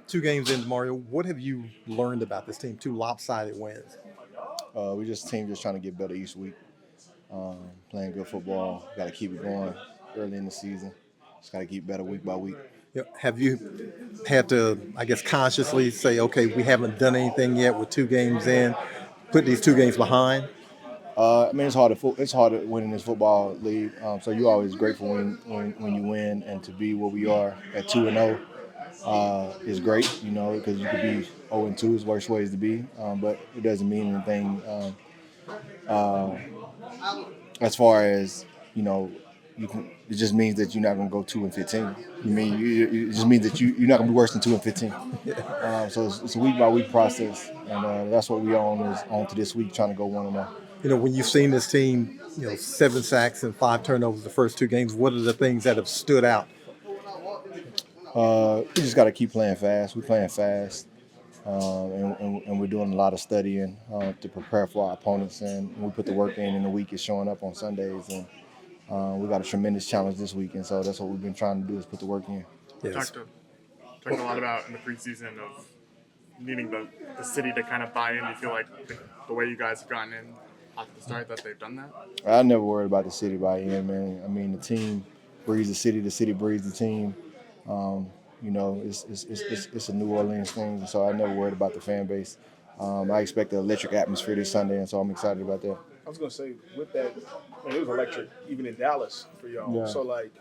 2 games in, Mario, what have you learned about this team? 2 lopsided wins. We just a team just trying to get better each week. Playing good football. Got to keep it going early in the season. Just got to keep better week by week. Have you had to, I guess, consciously say, okay, we haven't done anything yet with 2 games in, put these 2 games behind? I mean, it's hard to win in this football league. So you're always grateful when you win, and to be where we are at 2-0 is great. You know, because you could be 0-2 is worst ways to be, but it doesn't mean anything. Uh, as far as you know, it just means that you're not going to go 2-15. It just means that you're not going to be worse than 2-15. So it's a week by week process, and that's what we on to this week, trying to go 1-0. When you've seen this team, 7 sacks and 5 turnovers the first 2 games, what are the things that have stood out? We just got to keep playing fast. We're playing fast, and we're doing a lot of studying to prepare for our opponents. And we put the work in the week is showing up on Sundays. And we got a tremendous challenge this week, and so that's what we've been trying to do is put the work in. Yes. Talked a lot about in the preseason of needing the city to kind of buy in. Do you feel like the way you guys have gotten in at the start that they've done that? I never worried about the city buy-in, man. I mean, the team breeds the city breeds the team. It's a New Orleans thing, so I never worried about the fan base. I expect an electric atmosphere this Sunday, and so I'm excited about that. I was gonna say with that, it was electric even in Dallas for y'all. Yeah. So like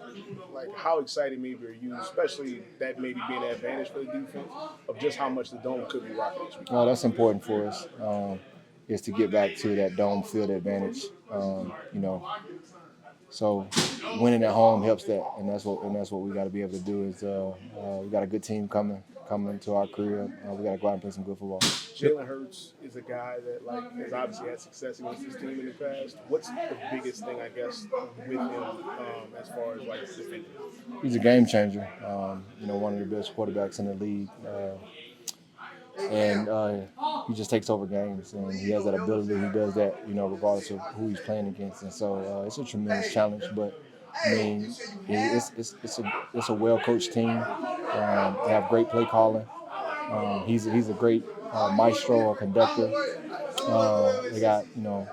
how excited maybe are you, especially that maybe being an advantage for the defense of just how much the dome could be rocking this week? No, that's important for us. Is to get back to that dome field advantage. So winning at home helps that, and that's what we got to be able to do. Is we got a good team coming to our career. We got to go out and play some good football. Jalen Hurts is a guy that has obviously had success against this team in the past. What's the biggest thing, I guess, with him as far as defending? He's a game changer. One of the best quarterbacks in the league. And he just takes over games, and he has that ability. He does that, regardless of who he's playing against. And so it's a tremendous challenge. But I mean, it's a well-coached team. They have great play calling. He's a great maestro or conductor. They got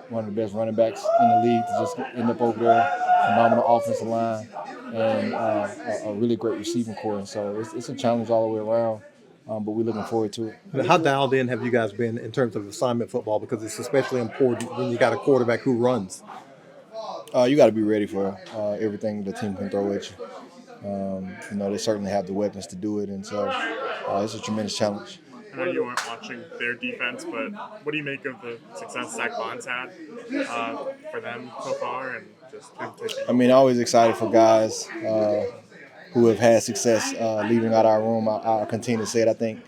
one of the best running backs in the league to just end up over there. Phenomenal offensive line and a really great receiving core. And so it's a challenge all the way around. But we're looking forward to it. How dialed in have you guys been in terms of assignment football? Because it's especially important when you got a quarterback who runs. You got to be ready for everything the team can throw at you. They certainly have the weapons to do it, and so it's a tremendous challenge. I know you weren't watching their defense, but what do you make of the success Zach Bond's had for them so far? And just I'm always excited for guys who have had success leaving out our room. I'll continue to say it. I think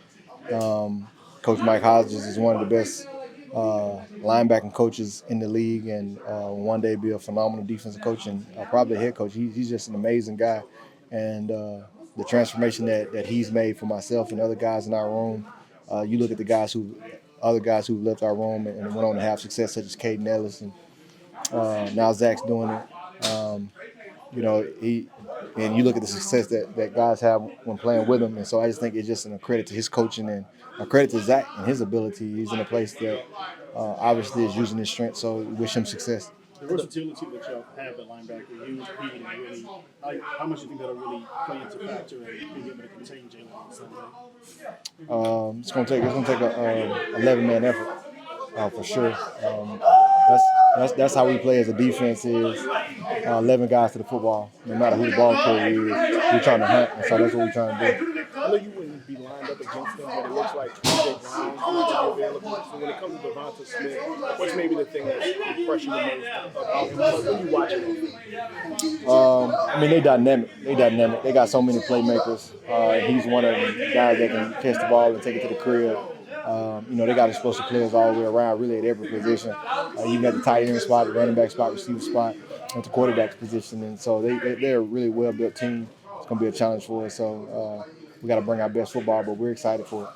Coach Mike Hodges is one of the best linebacking coaches in the league, and one day be a phenomenal defensive coach and probably a head coach. He's just an amazing guy, and the transformation that he's made for myself and other guys in our room. You look at the other guys who left our room and went on to have success, such as Caden Ellis, and now Zach's doing it. And you look at the success that guys have when playing with him. And so I just think it's just a credit to his coaching and a credit to Zach and his ability. He's in a place that obviously is using his strength, so we wish him success. The versatility that y'all have at linebacker, you competing really, how much do you think that'll really play into factor and being able to contain Jalen on Sunday? It's going to take a 11-man effort for sure. That's how we play as a defense is 11 guys to the football. No matter who the ball carrier is, we're trying to hunt, and so that's what we're trying to do. I know you wouldn't be lined up against them, but it looks like TJ Brown is available. So when it comes to Devonta Smith, what's maybe the thing that's impressing you most about him when you watch him? They dynamic. They got so many playmakers. He's one of the guys that can catch the ball and take it to the crib. They got explosive players all the way around, really at every position, even at the tight end spot, the running back spot, receiver spot, at the quarterback's position. And so they're a really well-built team. It's going to be a challenge for us. So we got to bring our best football, but we're excited for it.